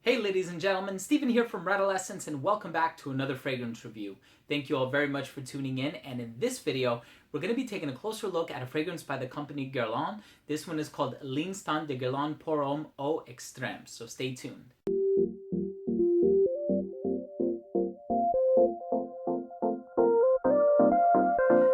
Hey ladies and gentlemen, Stephen here from Redolessence and welcome back to another fragrance review. Thank you all very much for tuning in, and in this video we're going to be taking a closer look at a fragrance by the company Guerlain. This one is called L'Instant de Guerlain pour Homme Eau Extrême, so stay tuned.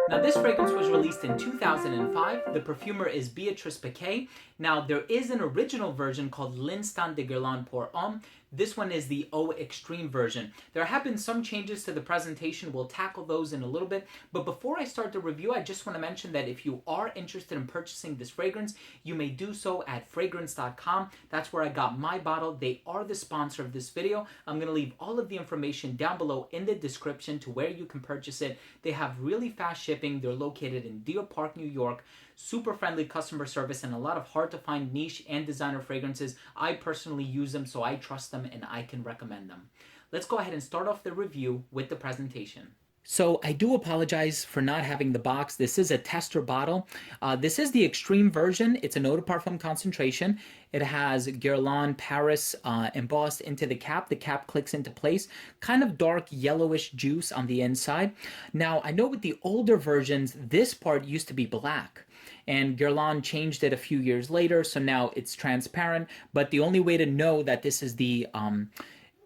Now this fragrance was released in 2005. The perfumer is Beatrice Paquet. Now there is an original version called L'Instant de Guerlain pour Homme. This one is the Eau Extreme version. There have been some changes to the presentation. We'll tackle those in a little bit. But before I start the review, I just want to mention that if you are interested in purchasing this fragrance, you may do so at Fragrance.com. That's where I got my bottle. They are the sponsor of this video. I'm going to leave all of the information down below in the description to where you can purchase it. They have really fast shipping. They're located in Deer Park, New York. Super friendly customer service and a lot of hard to find niche and designer fragrances. I personally use them, so I trust them and I can recommend them. Let's go ahead and start off the review with the presentation. So I do apologize for not having the box. This is a tester bottle. This is the extreme version. It's an eau de parfum concentration. It has Guerlain Paris embossed into the cap. The cap clicks into place. Kind of dark yellowish juice on the inside. Now, I know with the older versions, this part used to be black. And Guerlain changed it a few years later, so now it's transparent. But the only way to know that this is the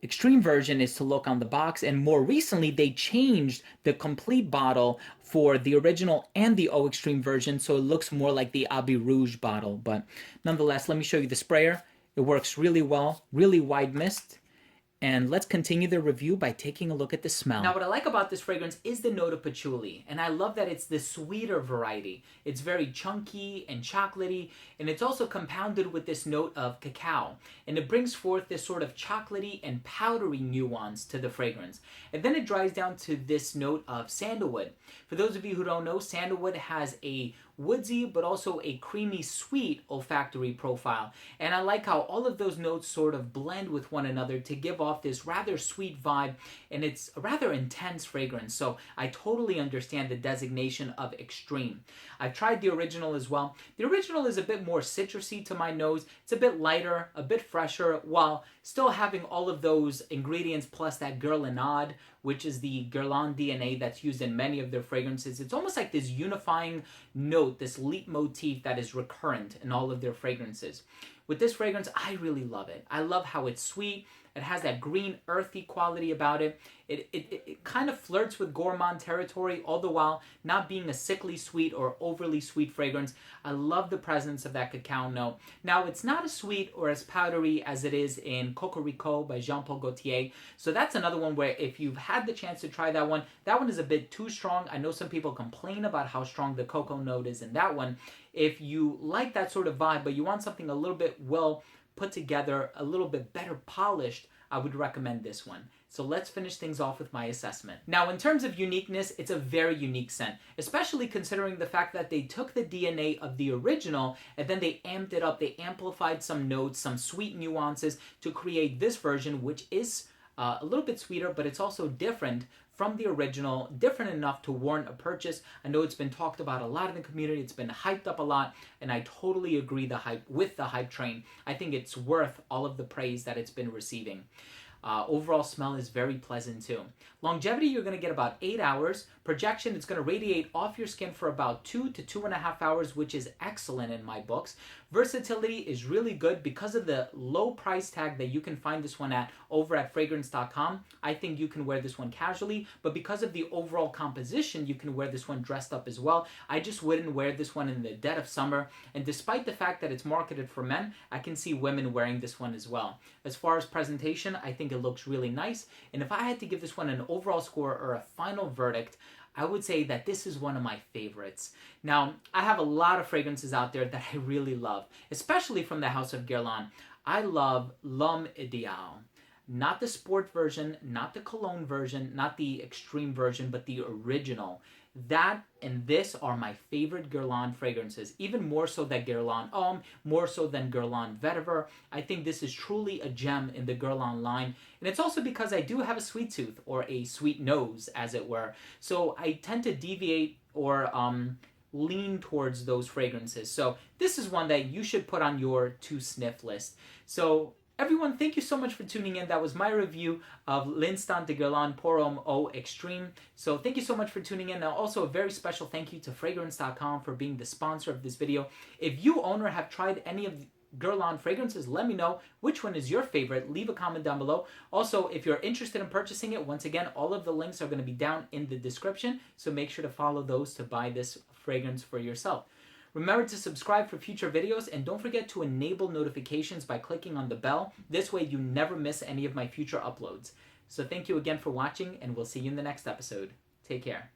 extreme version is to look on the box, and more recently they changed the complete bottle for the original and the Eau Extreme version, so it looks more like the Abbey Rouge bottle. But nonetheless, let me show you the sprayer. It works really well, really wide mist. And let's continue the review by taking a look at the smell. Now, what I like about this fragrance is the note of patchouli, and I love that it's the sweeter variety. It's very chunky and chocolatey, and it's also compounded with this note of cacao, and it brings forth this sort of chocolatey and powdery nuance to the fragrance. And then it dries down to this note of sandalwood. For those of you who don't know, sandalwood has a woodsy but also a creamy sweet olfactory profile, and I like how all of those notes sort of blend with one another to give off this rather sweet vibe, and it's a rather intense fragrance, so I totally understand the designation of extreme. I've tried the original as well. The original is a bit more citrusy to my nose. It's a bit lighter, a bit fresher, while still having all of those ingredients plus that Guerlain Eau, which is the Guerlain DNA that's used in many of their fragrances. It's almost like this unifying note, this leitmotif that is recurrent in all of their fragrances. With this fragrance, I really love it. I love how it's sweet. It has that green, earthy quality about it. It kind of flirts with gourmand territory, all the while not being a sickly sweet or overly sweet fragrance. I love the presence of that cacao note. Now, it's not as sweet or as powdery as it is in Cocorico by Jean-Paul Gaultier. So that's another one where if you've had the chance to try that one is a bit too strong. I know some people complain about how strong the cocoa note is in that one. If you like that sort of vibe, but you want something a little bit well put together, a little bit better polished, I would recommend this one. So let's finish things off with my assessment. Now, in terms of uniqueness, it's a very unique scent, especially considering the fact that they took the DNA of the original and then they amped it up. They amplified some notes, some sweet nuances to create this version, which is a little bit sweeter, but it's also different from the original, different enough to warrant a purchase. I know it's been talked about a lot in the community, it's been hyped up a lot, and I totally agree with the hype train. I think it's worth all of the praise that it's been receiving. Overall smell is very pleasant too. Longevity, you're going to get about 8 hours. Projection, it's going to radiate off your skin for about 2 to 2.5 hours, which is excellent in my books. Versatility is really good because of the low price tag that you can find this one at over at Fragrance.com. I think you can wear this one casually, but because of the overall composition, you can wear this one dressed up as well. I just wouldn't wear this one in the dead of summer, and despite the fact that it's marketed for men, I can see women wearing this one as well. As far as presentation, I think it looks really nice, and if I had to give this one an overall score or a final verdict, I would say that this is one of my favorites. Now, I have a lot of fragrances out there that I really love, especially from the house of Guerlain. I love L'Homme Idéal. Not the sport version, not the Cologne version, not the extreme version, but the original. That and this are my favorite Guerlain fragrances, even more so than Guerlain Homme, more so than Guerlain Vetiver. I think this is truly a gem in the Guerlain line, and it's also because I do have a sweet tooth, or a sweet nose, as it were. So I tend to deviate or lean towards those fragrances. So this is one that you should put on your to sniff list. So Everyone, thank you so much for tuning in. That was my review of L'Instant de Guerlain Pour Homme Eau Extreme. So thank you so much for tuning in. Now also a very special thank you to Fragrance.com for being the sponsor of this video. If you own or have tried any of Guerlain fragrances, let me know which one is your favorite. Leave a comment down below. Also, if you're interested in purchasing it, once again, all of the links are going to be down in the description. So make sure to follow those to buy this fragrance for yourself. Remember to subscribe for future videos, and don't forget to enable notifications by clicking on the bell. This way you never miss any of my future uploads. So thank you again for watching, and we'll see you in the next episode. Take care.